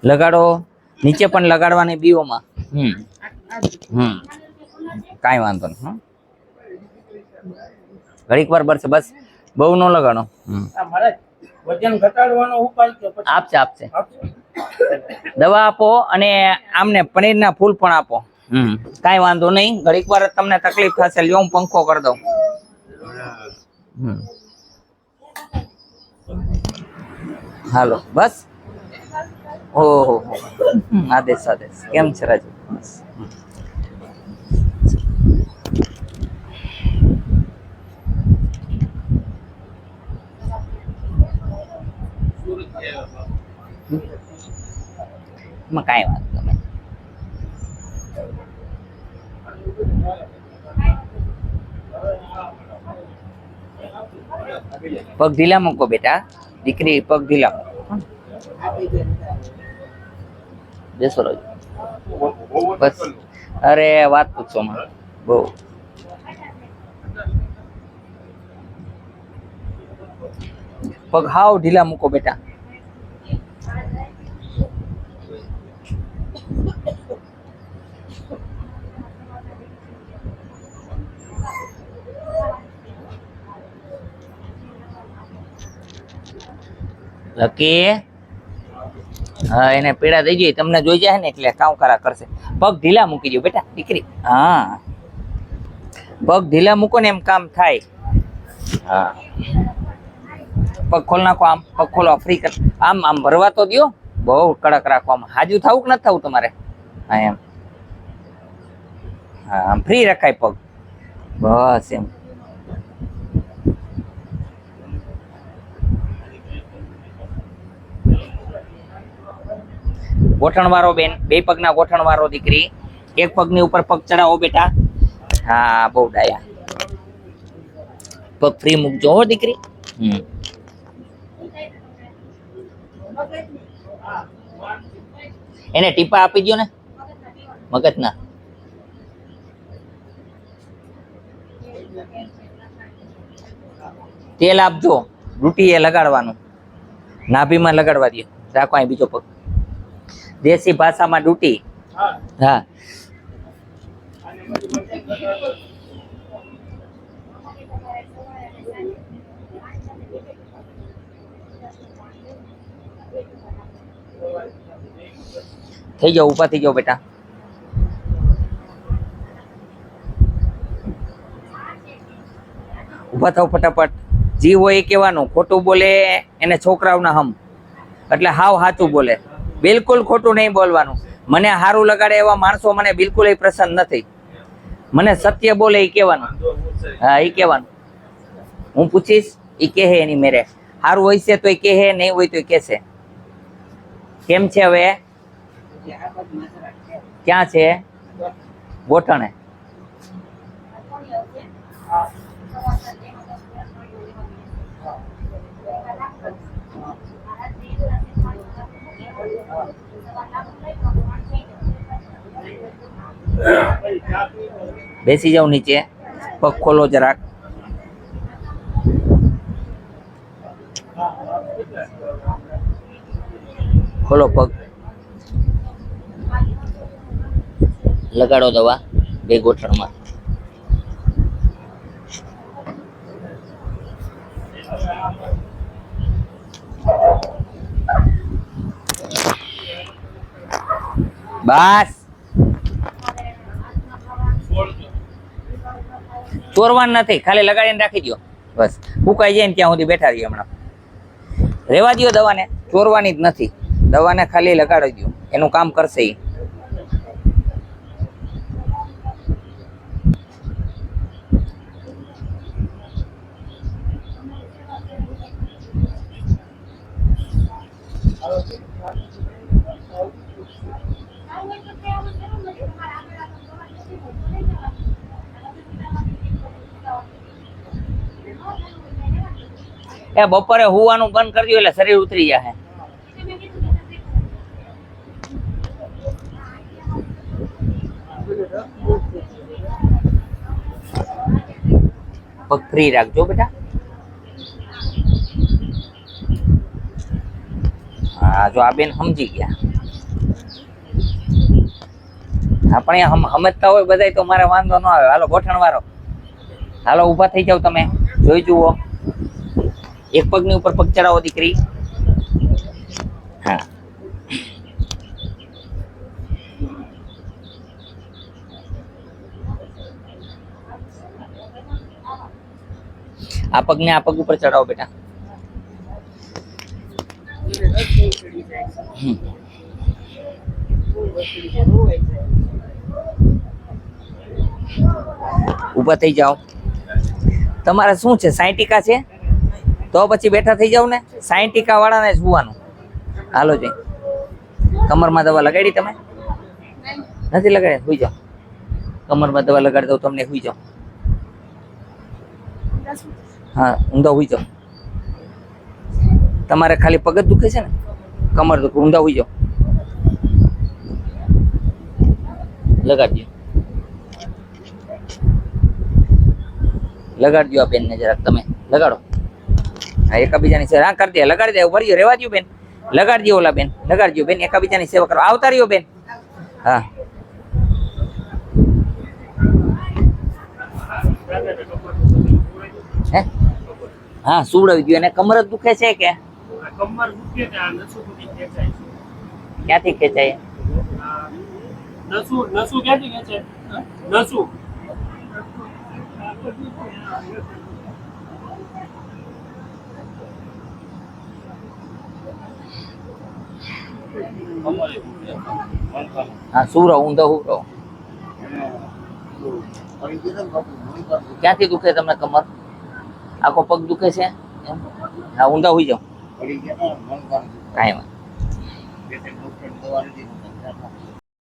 લગાડો, નીચે પણ લગાડવાની બીઓમાં. કાંઈ વાંધો નહીં. ઘડીક વાર બરશે, બસ બહુ ન લગાડો. વજન ઘટાડવાનો ઉપાય આપશે. દવા આપો અને આમને પનીરના ફૂલ પણ આપો. કાંઈ વાંધો નહીં. ઘડીક વાર તમને તકલીફ થશે. લ્યો હું પંખો કરી દઉં. હાલો બસ. ઓહો, આદેશ. કેમ છે રાજુ? કાંઈ વાત તમે પગ ઢીલા મૂકો બેટા. દીકરી પગ ઢીલા મૂકો. બેસો રોજ. બસ. અરે વાત પૂછો માં બહુ. પગ હાવ ઢીલા મૂકો બેટા. લકી, હા એને પીડા થઈ ગઈ. તમને જોઈ જાય ને એટલે કાઉકારા કરશે. પગ ઢીલા મૂકી દો બેટા. દીકરી, હા પગ ઢીલા મૂકો ને એમ કામ થાય. હા પગ ખોલ નાખો. આમ પગ ખોલો. ફ્રી કર. આમ ભરવા તો દો. બહુ કડક રાખવામાં. હાજુ થવું કે નથી થવું તમારે? હા એમ. હા આમ ફ્રી રખાય પગ. બસ એમ. ગોઠણ વાળો બેન. બે પગના ગોઠણ વાળો દીકરી. એક પગની ઉપર પગ ચડાવો બેટા. હા બહુ ડાયા. પગ ફ્રી મૂકજો હો દીકરી. એને ટીપા આપી દો ને મગજના. તેલ આપજો. ડૂટી એ લગાડવાનું. નાભીમાં લગાડવા દો. રાખો અહીં બીજો પગ. દેશી ભાષામાં ડૂટી. હા થઈ જાઓ. ઊભા થઈ જાઓ બેટા. ઊભા થાવ ફટાફટ. જી હોય એ કહેવાનું. ખોટું બોલે એને છોકરાઓના હમ. એટલે હાવ સાચું બોલે. બિલકુલ ખોટું નહીં બોલવાનું. મને સારું લગાડે એવા માણસો મને બિલકુલ પસંદ નથી. મને સત્ય બોલે એ કહેવાનું. હા એ કહેવાનું. હું પૂછીશ એ કહે એની મેરે. સારું હોય છે તો એ કહે, નહીં હોય તો એ કહેશે. કેમ છે હવે? ક્યાં છે? ગોઠણે. બેસી જાઓ નીચે. પગ ખોલો જરાક. ખોલો પગ. લગાડો દવા બે ગોઠણમાં. બસ. ચોરવાનું નથી. ખાલી લગાડીને રાખી દો. બસ ફૂંકાઈ જાય ને ત્યાં સુધી બેઠા રહીએ. હમણાં રેવા દો દવાને. ચોરવાની જ નથી. દવાને ખાલી લગાડી દો. એનું કામ કરશે એ. એ બપોરે હુવાનું બંધ કરી દો એટલે શરીર ઉતરી જાય. પગ ફ્રી રાખજો બેટા. હા જો આ બેન સમજી ગયા. આપણે સમજતા હોય બધાય તો મારે વાંધો ન આવે. હાલો ગોઠણ વાળો, હાલો ઊભા થઈ જાવ. તમે જોઈ જુઓ, એક પગની ઉપર પગ ચડાવો દીકરી. હા આ પગને આ પગ ઉપર ચડાવો બેટા. ઊભા થઈ જાઓ. તમારે શું છે, સાયન્ટિકા છે? તો પછી બેઠા થઈ જાવ ને. સાયન્ટિકા વાળાને જોવાનું. હાલો જઈ કમરમાં દવા લગાડી તમે? નથી લગાડી? સુઈ જાઓ. કમરમાં દવા લગાડી દઉં તમને, સુઈ જાઓ. હા ઊંધા સુઈ જાઓ. તમારે ખાલી પગ જ દુખે છે ને? કમર દુખે, ઊંધા સુઈ જાઓ. લગાડજો, લગાડજો આ બેનને જરાક તમે લગાડો. હા એકાબીજાની સેવા કરી દે, લગાડી દે. ઉભા રહ્યો, રેવા દો બેન. લગાડજો ઓલા બેન, લગાડજો બેન. એકાબીજાની સેવા કરો. આવતા રહ્યો બેન. હા હે હા સુવડાવી દો. એને કમર જ દુખે છે કે કમર દુખે છે, આ નસું બધી ખેંચાય છે. ક્યાંથી ખેંચાય? નસું ક્યાંથી ખેંચાય? નસું હા સુવડાવો, ઊંધા સુવડાવો. ક્યાંથી દુખે તમને કમર? આખો પગ દુખે છે એમ? હા ઊંધા સુઈ જાઓ. કાંઈ વાંધો.